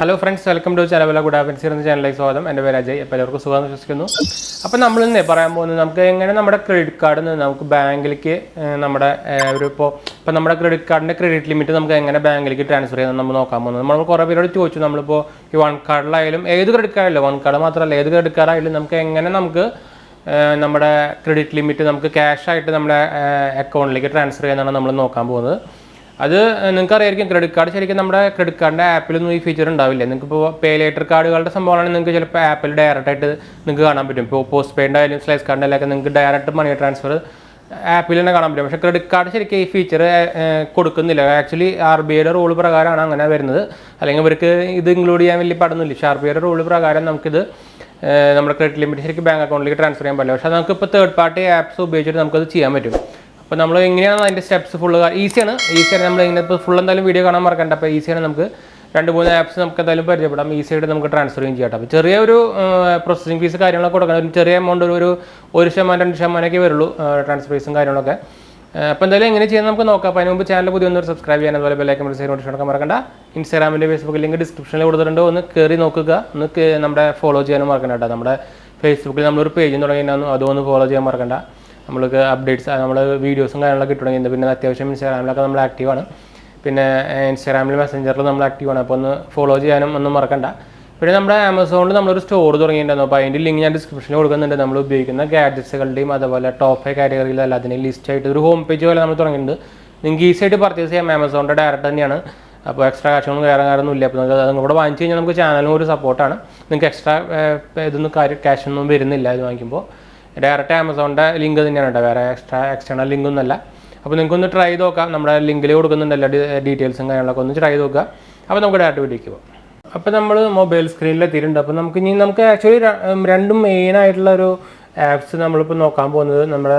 Hello friends, welcome to channel 𝙑𝙤𝙬𝙬 channel. സ്വാഗതം. എൻ്റെ പേര് അജയ്. എല്ലാവർക്കും സുഖം വിശ്വസിക്കുന്നു. അപ്പോൾ നമ്മൾ ഇന്ന് പറയാൻ പോകുന്നത് നമുക്ക് എങ്ങനെ നമ്മുടെ ക്രെഡിറ്റ് കാർഡിൽ നിന്ന് നമുക്ക് ബാങ്കിലേക്ക് നമ്മുടെ ഇപ്പോൾ നമ്മുടെ ക്രെഡിറ്റ് കാർഡിൻ്റെ ക്രെഡിറ്റ് ലിമിറ്റ് നമുക്ക് എങ്ങനെ ബാങ്കിലേക്ക് ട്രാൻസ്ഫർ ചെയ്യാൻ നമ്മൾ നോക്കാൻ പോകുന്നത്. നമ്മൾ കുറേ പേരോട് ചോദിച്ചു നമ്മളിപ്പോൾ ഈ വൺ കാർഡിലായാലും ഏത് ക്രെഡിറ്റ് കാർഡിലും വൺ കാർഡ് മാത്രമല്ല ഏത് ക്രെഡിറ്റ് കാർഡായാലും നമുക്ക് എങ്ങനെ നമ്മുടെ ക്രെഡിറ്റ് ലിമിറ്റ് നമുക്ക് ക്യാഷ് ആയിട്ട് നമ്മുടെ അക്കൗണ്ടിലേക്ക് ട്രാൻസ്ഫർ ചെയ്യാനാണ് നമ്മൾ നോക്കാൻ പോകുന്നത്. അത് നിങ്ങൾക്കറിയായിരിക്കും ക്രെഡിറ്റ് കാർഡ് ശരിക്കും നമ്മുടെ ക്രെഡിറ്റ് കാർഡിൻ്റെ ആപ്പിലൊന്നും ഈ ഫീച്ചർ ഉണ്ടാവില്ല. നിങ്ങൾക്കിപ്പോൾ പേ ലേറ്റർ കാർഡുകളുടെ സംഭവമാണെങ്കിൽ നിങ്ങൾക്ക് ചിലപ്പോൾ ആപ്പിൽ ഡയറക്റ്റായിട്ട് നിങ്ങൾക്ക് കാണാൻ പറ്റും. ഇപ്പോൾ പോസ്റ്റ് പെയ്ഡിൻ്റെ ആയാലും സ്ലൈസ് കാർഡിൻ്റെ ഒക്കെ നിങ്ങൾക്ക് ഡയറക്റ്റ് മണി ട്രാൻസ്ഫർ ആപ്പിൽ തന്നെ കാണാൻ പറ്റും. പക്ഷേ ക്രെഡിറ്റ് കാർഡ് ശരിക്കും ഈ ഫീച്ചർ കൊടുക്കുന്നില്ല. ആക്ച്വലി RBIയുടെ റൂൾ പ്രകാരമാണ് അങ്ങനെ വരുന്നത്. അല്ലെങ്കിൽ ഇവർക്ക് ഇത് ഇൻക്ലൂഡ് ചെയ്യാൻ വലിയ പടൊന്നുമില്ല. പക്ഷേ RBIയുടെ റൂൾ പ്രകാരം നമുക്കിത് നമ്മുടെ ക്രെഡിറ്റ് ലിമിറ്റ് ശരിക്കും ബാങ്ക് അക്കൗണ്ടിലേക്ക് ട്രാൻസ്ഫർ ചെയ്യാൻ പറ്റില്ല. പക്ഷേ നമുക്കിപ്പോൾ തേർഡ് പാർട്ടി ആപ്സ് ഉപയോഗിച്ചിട്ട് നമുക്കത് ചെയ്യാൻ പറ്റും. അപ്പോൾ നമ്മൾ എങ്ങനെയാണ് അതിൻ്റെ സ്റ്റെപ്സ് ഫുള്ള് ഈസിയാണ് നമ്മൾ ഇങ്ങനെ ഇപ്പോൾ ഫുൾ എന്തായാലും വീഡിയോ കാണാൻ മറക്കണ്ട. അപ്പോൾ ഈസിയാണ് നമുക്ക് 2-3 ആപ്സ് നമുക്ക് എന്തായാലും പരിചയപ്പെടാം. ഈസിയായിട്ട് നമുക്ക് ട്രാൻസ്ഫർ ചെയ്യും ചെയ്യാം. അപ്പോൾ ചെറിയൊരു പ്രോസസ്സിംഗ് ഫീസ് കാര്യങ്ങളൊക്കെ കൊടുക്കണം. ഒരു ചെറിയ എമൗണ്ട് ഒരു 1%-2% വരുള്ളൂ ട്രാൻസ്ഫർ ഫീസും കാര്യങ്ങളൊക്കെ. അപ്പോൾ എന്തായാലും എങ്ങനെ ചെയ്യാൻ നമുക്ക് നോക്കാം. അപ്പോൾ അതിന് മുമ്പ് ചാനൽ പുതിയ ഒന്ന് സബ്സ്ക്രൈബ് ചെയ്യാൻ അതുപോലെ ബെല്ലൈക്കൺ പ്രസ് ചെയ്ത് നോട്ടിഫിക്കേഷൻ ഒക്കെ മറക്കണ്ട. ഇൻസ്റ്റാഗ്രാമിൻ്റെ ഫേസ്ബുക്ക് ലിങ്ക് ഡിസ്ക്രിപ്ഷനിൽ കൊടുത്തിട്ടുണ്ട്. ഒന്ന് കയറി നോക്കുക, ഒന്ന് നമ്മുടെ ഫോളോ ചെയ്യാനും മറക്കണ്ട കേട്ടോ. നമ്മുടെ ഫേസ്ബുക്കിൽ നമ്മളൊരു പേജും തുടങ്ങിയിട്ടുണ്ടാകും, അതൊന്ന് ഫോളോ ചെയ്യാൻ മറക്കണ്ട. നമ്മൾക്ക് അപ്ഡേറ്റ്സ് നമ്മൾ വീഡിയോസും കാര്യങ്ങളൊക്കെ കിട്ടണമെങ്കിൽ പിന്നെ അത്യാവശ്യം ഇൻസ്റ്റാഗ്രാമിലൊക്കെ നമ്മൾ ആക്റ്റീവാണ്. പിന്നെ ഇൻസ്റ്റാഗ്രാമിൽ മെസ്സഞ്ചറിൽ നമ്മൾ ആക്റ്റീവാണ്. അപ്പോൾ ഒന്ന് ഫോളോ ചെയ്യാനും ഒന്നും മറക്കണ്ട. പിന്നെ നമ്മുടെ ആമസോണിൽ നമ്മളൊരു സ്റ്റോർ തുടങ്ങിയിട്ടുണ്ടായിരുന്നു. അപ്പോൾ അതിൻ്റെ ലിങ്ക് ഞാൻ ഡിസ്ക്രിപ്ഷനിൽ കൊടുക്കുന്നുണ്ട്. നമ്മൾ ഉപയോഗിക്കുന്ന ഗാഡ്ജറ്റ്സുകളുടെയും അതുപോലെ ടോപ്പ് 5 കാറ്റഗറിയിൽ എല്ലാത്തിനെയും ലിസ്റ്റ് ആയിട്ട് ഒരു ഹോം പേജ് പോലെ നമ്മൾ തുടങ്ങിയിട്ടുണ്ട്. നിങ്ങൾക്ക് ഈസി ആയിട്ട് പർച്ചേസ് ചെയ്യാം. ആമസോണിൻ്റെ ഡയറക്റ്റ് തന്നെയാണ്. അപ്പോൾ എക്സ്ട്രാ കാശൊന്നും കാര്യമൊന്നും ഇല്ല. അപ്പോൾ നിങ്ങൾക്ക് അതും കൂടെ വാങ്ങിച്ച് കഴിഞ്ഞാൽ നമുക്ക് ചാനലും ഒരു സപ്പോർട്ടാണ്. നിങ്ങൾക്ക് എക്സ്ട്രാ ഇതൊന്നും ക്യാഷൊന്നും വരുന്നില്ല ഇത് വാങ്ങിക്കുമ്പോൾ. ഡയറക്റ്റ് ആമസോണിൻ്റെ ലിങ്ക് തന്നെയാണ് കേട്ടോ, വേറെ എക്സ്റ്റേണൽ ലിങ്കൊന്നുമല്ല. അപ്പോൾ നിങ്ങൾക്കൊന്ന് ട്രൈ ചെയ്ത് നോക്കാം. നമ്മുടെ ലിങ്കിൽ കൊടുക്കുന്നുണ്ടല്ലോ ഡീറ്റെയിൽസും കാര്യങ്ങളൊക്കെ ഒന്ന് ട്രൈ ചെയ്ത് നോക്കുക. അപ്പോൾ നമുക്ക് ഡയറക്റ്റ് വീഡിയോയ്ക്ക് പോകാം. അപ്പോൾ നമ്മൾ മൊബൈൽ സ്ക്രീനിൽ എത്തിയിട്ടുണ്ട്. അപ്പോൾ നമുക്ക് ആക്ച്വലി രണ്ടും മെയിനായിട്ടുള്ള ഒരു ആപ്സ് നമ്മളിപ്പോൾ നോക്കാൻ പോകുന്നത് നമ്മുടെ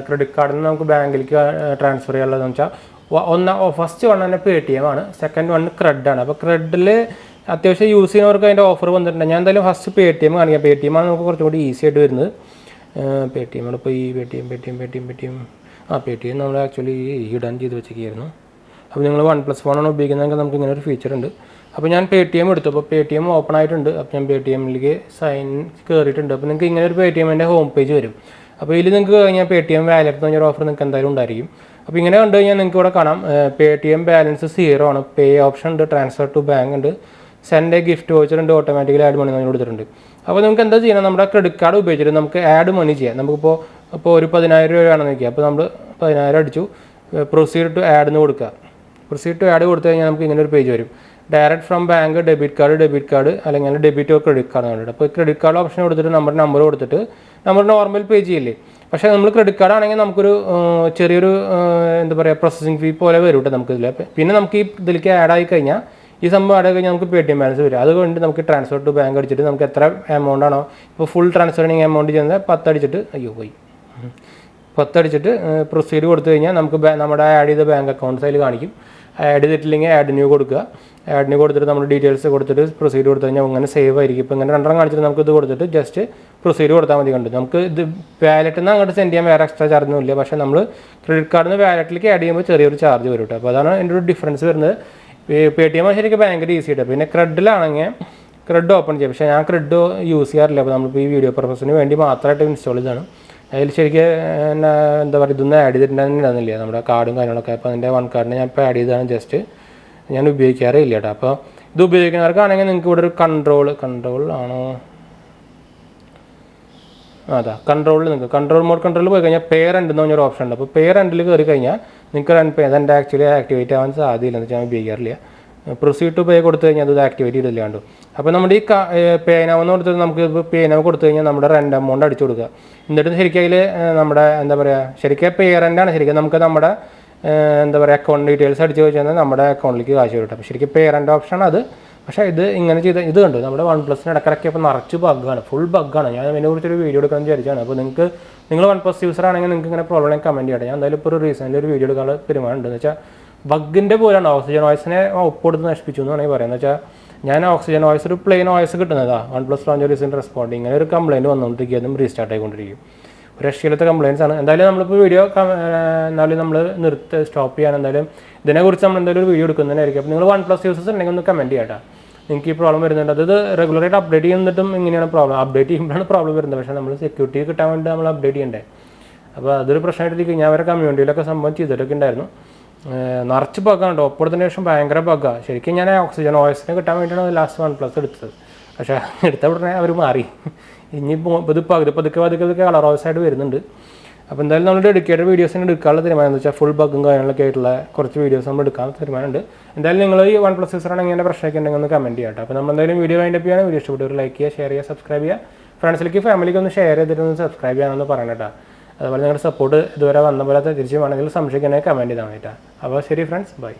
ക്രെഡിറ്റ് കാർഡിൽ നിന്ന് നമുക്ക് ബാങ്കിലേക്ക് ട്രാൻസ്ഫർ ചെയ്യാനുള്ളതെന്ന് വെച്ചാൽ ഫസ്റ്റ് വൺ തന്നെ Paytm ആണ്, സെക്കൻഡ് വൺ ക്രെഡാണ്. അപ്പോൾ ക്രെഡിൽ അത്യാവശ്യം യൂസ് ചെയ്യുന്നവർക്ക് അതിൻ്റെ ഓഫർ വന്നിട്ടുണ്ട്. ഞാൻ എന്തായാലും ഫസ്റ്റ് Paytm കാണിക്കാം. Paytm ആണ് നമുക്ക് കുറച്ചും കൂടി ഈസി ആയിട്ട് വരുന്നത്. Paytm ഇപ്പോൾ ഈ Paytm നമ്മൾ ആക്ച്വലി ഹിഡൻ ചെയ്ത് വെച്ചിരിക്കുകയായിരുന്നു. അപ്പോൾ നിങ്ങൾ OnePlus ഫോണാണ് ഉപയോഗിക്കുന്നതെങ്കിൽ നമുക്ക് ഇങ്ങനെ ഒരു ഫീച്ചർ ഉണ്ട്. അപ്പോൾ ഞാൻ Paytm എടുത്തു. അപ്പോൾ Paytm ഓപ്പൺ ആയിട്ടുണ്ട്. അപ്പോൾ ഞാൻ Paytmലേക്ക് സൈൻ കയറിയിട്ടുണ്ട്. അപ്പോൾ നിങ്ങൾക്ക് ഇങ്ങനെ ഒരു Paytmൻ്റെ ഹോം പേജ് വരും. അപ്പോൾ ഇതിൽ നിങ്ങൾക്ക് കഴിഞ്ഞാൽ Paytm വാലറ്റ് എന്ന് പറഞ്ഞൊരു ഓഫർ നിങ്ങൾക്ക് എന്തായാലും ഉണ്ടായിരിക്കും. അപ്പോൾ ഇങ്ങനെ കണ്ടു കഴിഞ്ഞാൽ നിങ്ങൾക്ക് ഇവിടെ കാണാം Paytm ബാലൻസ് 0 ആണ്. പേ ഓപ്ഷൻ ഉണ്ട്, ട്രാൻസ്ഫർ ടു ബാങ്ക് ഉണ്ട്, സെൻഡ് ഗിഫ്റ്റ് വൗച്ചർ ഉണ്ട്, ഓട്ടോമാറ്റിക്കലി ആഡ് മണി നമ്മൾ കൊടുത്തിട്ടുണ്ട്. അപ്പോൾ നമുക്ക് എന്താ ചെയ്യണം, നമ്മുടെ ക്രെഡിറ്റ് കാർഡ് ഉപയോഗിച്ചിട്ട് നമുക്ക് ആഡ് മണി ചെയ്യാം. നമുക്കിപ്പോൾ ഒരു 10,000 രൂപയാണെന്ന് നോക്കിയാൽ അപ്പോൾ നമ്മൾ 10,000 അടിച്ചു, പ്രൊസീഡ് ടു ആഡ് എന്ന് കൊടുക്കുക. പ്രൊസീഡ് ടു ആഡ് കൊടുത്തു കഴിഞ്ഞാൽ നമുക്ക് ഇങ്ങനെ ഒരു പേജ് വരും. Direct from bank debit card അല്ലെങ്കിൽ ഡെബിറ്റ് ഓർ ക്രെഡിറ്റ് കാർഡ് കണ്ടിട്ട്. അപ്പോൾ ക്രെഡിറ്റ് കാർഡ് ഓപ്ഷൻ കൊടുത്തിട്ട് നമ്മുടെ നമ്പർ കൊടുത്തിട്ട് നമ്മൾ നോർമൽ പേ ചെയ്യില്ലേ. പക്ഷേ നമ്മൾ ക്രെഡിറ്റ് കാർഡ് ആണെങ്കിൽ നമുക്കൊരു ചെറിയൊരു എന്താ പറയുക പ്രോസസ്സിംഗ് ഫീ പോലെ വരും കേട്ടോ നമുക്കിതിൽ. പിന്നെ നമുക്ക് ഈ ഇതിലേക്ക് ആഡ് ആയി കഴിഞ്ഞാൽ ഈ സംഭവം ആഡ് കഴിഞ്ഞാൽ നമുക്ക് Paytm ബാലൻസ് വരും. അതുകൊണ്ട് നമുക്ക് ട്രാൻസ്ഫർ ടു ബാങ്ക് അടിച്ചിട്ട് നമുക്ക് എത്ര എമൗണ്ട് ആണോ ഇപ്പോൾ ഫുൾ ട്രാൻസ്ഫറിങ് എമൗണ്ട് ചെയ്യുന്നത് 10 അടിച്ചിട്ട് 10 അടിച്ചിട്ട് പ്രൊസീഡ് കൊടുത്തു കഴിഞ്ഞാൽ നമുക്ക് നമ്മുടെ ആഡ് ചെയ്ത ബാങ്ക് അക്കൗണ്ട്സ് അതിൽ കാണിക്കും. ആഡ് ചെയ്തിട്ടില്ലെങ്കിൽ ആഡ് ന്യൂ കൊടുക്കുക. ആഡ് ന്യൂ കൊടുത്തിട്ട് നമ്മൾ ഡീറ്റെയിൽസ് കൊടുത്തിട്ട് പ്രൊസീഡ് കൊടുത്തു കഴിഞ്ഞാൽ അങ്ങനെ സേവ് ആയിരിക്കും. ഇപ്പോൾ ഇങ്ങനെ 2 കാണിച്ചിട്ട് നമുക്ക് ഇത് കൊടുത്തിട്ട് ജസ്റ്റ് പ്രൊസീഡ് കൊടുത്താൽ മതി. കണ്ട് നമുക്ക് ഇത് വാലറ്റിൽ നിന്ന് അങ്ങോട്ട് സെൻഡ് ചെയ്യാൻ വേറെ എക്സ്ട്രാ ചാർജൊന്നും ഇല്ല. പക്ഷേ നമ്മൾ ക്രെഡിറ്റ് കാർഡിൽ നിന്ന് വാലറ്റിലേക്ക് ആഡ് ചെയ്യുമ്പോൾ ചെറിയൊരു ചാർജ് വരും കേട്ടോ. അപ്പോൾ അതാണ് എൻ്റെ ഒരു ഡിഫറൻസ് വരുന്നത്. Paytm ശരിക്കും ഭയങ്കര ഈസി ആയിട്ട്. പിന്നെ ക്രെഡിലാണെങ്കിൽ ക്രെഡ് ഓപ്പൺ ചെയ്യാം. പക്ഷേ ഞാൻ ക്രെഡ് യൂസ് ചെയ്യാറില്ല. അപ്പോൾ നമ്മളിപ്പോൾ ഈ വീഡിയോ പർപ്പസിന് വേണ്ടി മാത്രമായിട്ട് ഇൻസ്റ്റാൾ ചെയ്താണ്. അതിൽ ശരിക്കും എന്താ പറയുക ഇതൊന്നും ആഡ് ചെയ്തിട്ടുണ്ടായിരുന്നില്ല നമ്മുടെ കാർഡും കാര്യങ്ങളൊക്കെ. അപ്പോൾ അതിൻ്റെ വൺ കാർഡിന് ഞാൻ ഇപ്പോൾ ആഡ് ചെയ്തതാണ്. ജസ്റ്റ് ഞാൻ ഉപയോഗിക്കാറേ ഇല്ല കേട്ടോ. അപ്പോൾ ഇത് ഉപയോഗിക്കുന്നവർക്കാണെങ്കിൽ നിങ്ങൾക്ക് ഇവിടെ ഒരു കൺട്രോൾ ആണോ അതാ കൺട്രോളിൽ നിങ്ങൾക്ക് കൺട്രോൾ പോയി കഴിഞ്ഞാൽ പേ റെൻ്റ് എന്ന് പറഞ്ഞൊരു ഓപ്ഷൻ ഉണ്ട്. അപ്പോൾ പേ റെൻ്റിൽ കയറി കഴിഞ്ഞാൽ നിങ്ങൾക്ക് റൺ പേ അതെൻ്റെ ആക്ച്വലി ആക്ടിവേറ്റ് ആവാൻ സാധ്യതയില്ല എന്ന് വെച്ചാൽ ഞാൻ ഉപയോഗിക്കാറില്ല. പ്രൊസീഡ് ടു പേ കൊടുത്തു കഴിഞ്ഞാൽ അത് ആക്ടിവേറ്റ് ചെയ്തില്ലാണ്ട്. അപ്പോൾ നമ്മുടെ ഈ പേ നൗ എന്ന് കൊടുത്തിട്ട് നമുക്ക് പേ നൗ കൊടുത്തു കഴിഞ്ഞാൽ നമ്മുടെ റെൻ്റ് എമൗണ്ട് അടിച്ചു കൊടുക്കുക. എന്നിട്ട് ശരിക്കും അതിൽ നമ്മുടെ എന്താ പറയുക ശരിക്കും പേ റെൻ്റാണ്. ശരിക്കും നമുക്ക് നമ്മുടെ എന്താ പറയുക അക്കൗണ്ട് ഡീറ്റെയിൽസ് അടിച്ചു വെച്ചാൽ നമ്മുടെ അക്കൗണ്ടിലേക്ക് കാശ് വരും. അപ്പോൾ ശരിക്കും പേ റെൻ്റ് ഓപ്ഷൻ അത്. പക്ഷേ ഇങ്ങനെ ചെയ്ത് ഇത് കണ്ടു നമ്മുടെ OnePlus ഇടയ്ക്കിടയ്ക്ക് ഇപ്പോൾ നിറച്ച് ബഗ്ഗാണ്, ഫുൾ ബഗ്ഗാണ്. ഞാൻ അതിനെക്കുറിച്ചൊരു വീഡിയോ എടുക്കാമെന്ന് വിചാരിച്ചാണ്. അപ്പോൾ നിങ്ങൾ OnePlus യൂസർ ആണെങ്കിൽ നിങ്ങൾക്ക് ഇങ്ങനെ പ്രോബ്ലം കമൻറ്റ് ചെയ്യട്ടെ. ഞാൻ എന്തായാലും ഇപ്പോൾ ഒരു റീസെൻ്റ് ഒരു വീഡിയോ എടുക്കാനുള്ള പെരുമാറുണ്ട്. എന്ന് വെച്ചാൽ ബഗ്ഗിൻ്റെ പോലെയാണ് ഓക്സിജൻ വോയിസിനെ ഒപ്പെടുത്ത് നശിപ്പിച്ചു എന്ന് വേണമെങ്കിൽ പറയാം. എന്ന് വെച്ചാൽ ഞാൻ ഓക്സിജൻ വോയിസ് ഒരു പ്ലെയിൻ വോയിസ് കിട്ടുന്നതാണ് OnePlus ലോഞ്ചർ റീസെൻ്റ് റെസ്പോണ്ട് ഇങ്ങനെ ഒരു കംപ്ലയിൻറ്റ് വന്നുകൊണ്ടിരിക്കും. അതും റീസ്റ്റാർട്ട് ആയിക്കൊണ്ടിരിക്കും. ഒരു രക്ഷയിലത്തെ കംപ്ലയിൻസ് ആണ്. എന്തായാലും നമ്മളിപ്പോൾ വീഡിയോ എന്നാലും നമ്മൾ സ്റ്റോപ്പ് ചെയ്യാൻ എന്തായാലും ഇതിനെക്കുറിച്ച് നമ്മൾ എന്തായാലും ഒരു വീഡിയോ എടുക്കുന്നതിനായിരിക്കും. അപ്പോൾ നിങ്ങൾ OnePlus യൂസേഴ്സ് ഉണ്ടെങ്കിൽ ഒന്ന് കമൻറ്റ് ചെയ്യാം. നിങ്ങൾക്ക് ഈ പ്രോബ്ലം വരുന്നുണ്ട്. അത് റെഗുലറായിട്ട് അപ്ഡേറ്റ് ചെയ്യുന്നിട്ടും ഇങ്ങനെയാണ് പ്രോബ്ലം. അപ്ഡേറ്റ് ചെയ്യുമ്പോഴാണ് പ്രോബ്ലം വരുന്നത്. പക്ഷേ നമ്മൾ സെക്യൂരിറ്റി കിട്ടാൻ വേണ്ടി നമ്മൾ അപ്ഡേറ്റ് ചെയ്യണ്ടേ. അപ്പോൾ അതൊരു പ്രശ്നമായിട്ട് ഞാൻ അവരെ കമ്മ്യൂണിറ്റിയിലൊക്കെ സംഭവം ചെയ്തിട്ടൊക്കെ ഉണ്ടായിരുന്നു. നിറച്ച് ബഗ്ഗാണ്. ഒപ്പത്തിന് ശേഷം ഭയങ്കര ബഗ്ഗാണ്. ശരിക്കും ഞാൻ ഓക്സിജൻ OSനെ കിട്ടാൻ വേണ്ടിയിട്ടാണ് ലാസ്റ്റ് OnePlus എടുത്തത്. പക്ഷേ എടുത്ത ഉടനെ അവർ മാറി. ഇനിയിപ്പോൾ ഇത് പതുക്കെ കളർ ആയിട്ട് വരുന്നുണ്ട്. അപ്പോൾ എന്തായാലും നമ്മൾ ഡെഡിക്കേറ്റഡ് വീഡിയോസിന് എടുക്കാനുള്ള തീരുമാനം എന്ന് വെച്ചാൽ ഫുൾ ബഗ്ഗും കാര്യങ്ങളൊക്കെ ആയിട്ടുള്ള കുറച്ച് വീഡിയോസ് നമ്മൾ എടുക്കാൻ തീരുമാനമുണ്ട്. എന്തായാലും നിങ്ങൾ ഈ OnePlus യൂസറാണെങ്കിൽ ഇങ്ങനെ പ്രശ്നമൊക്കെ ഉണ്ടെങ്കിൽ ഒന്ന് കമൻറ്റ് ചെയ്യാം. അപ്പോൾ നമ്മൾ എന്തായാലും വീഡിയോ വൈൻഡ് അപ്പ് ചെയ്യാൻ വീഡിയോ ഇഷ്ടപ്പെട്ടു ലൈക്ക് ചെയ്യുക, ഷെയർ ചെയ്യുക, സബ്സ്ക്രൈബ് ചെയ്യുക. ഫ്രണ്ട്സിലേക്ക് ഫാമിലിക്ക് ഒന്ന് ഷെയർ ചെയ്തിട്ട് ഒന്ന് സബ്സ്ക്രൈബ് ചെയ്യാമെന്ന് പറയണം കേട്ടോ. അതുപോലെ നിങ്ങളുടെ സപ്പോർട്ട് ഇതുവരെ വന്ന പോലെ തിരിച്ചു വേണമെങ്കിൽ സംശയിക്കാനായി കമൻറ്റ് ചെയ്താൽ മതി കേട്ടോ. അപ്പോൾ ശരി ഫ്രണ്ട്സ്, ബൈ.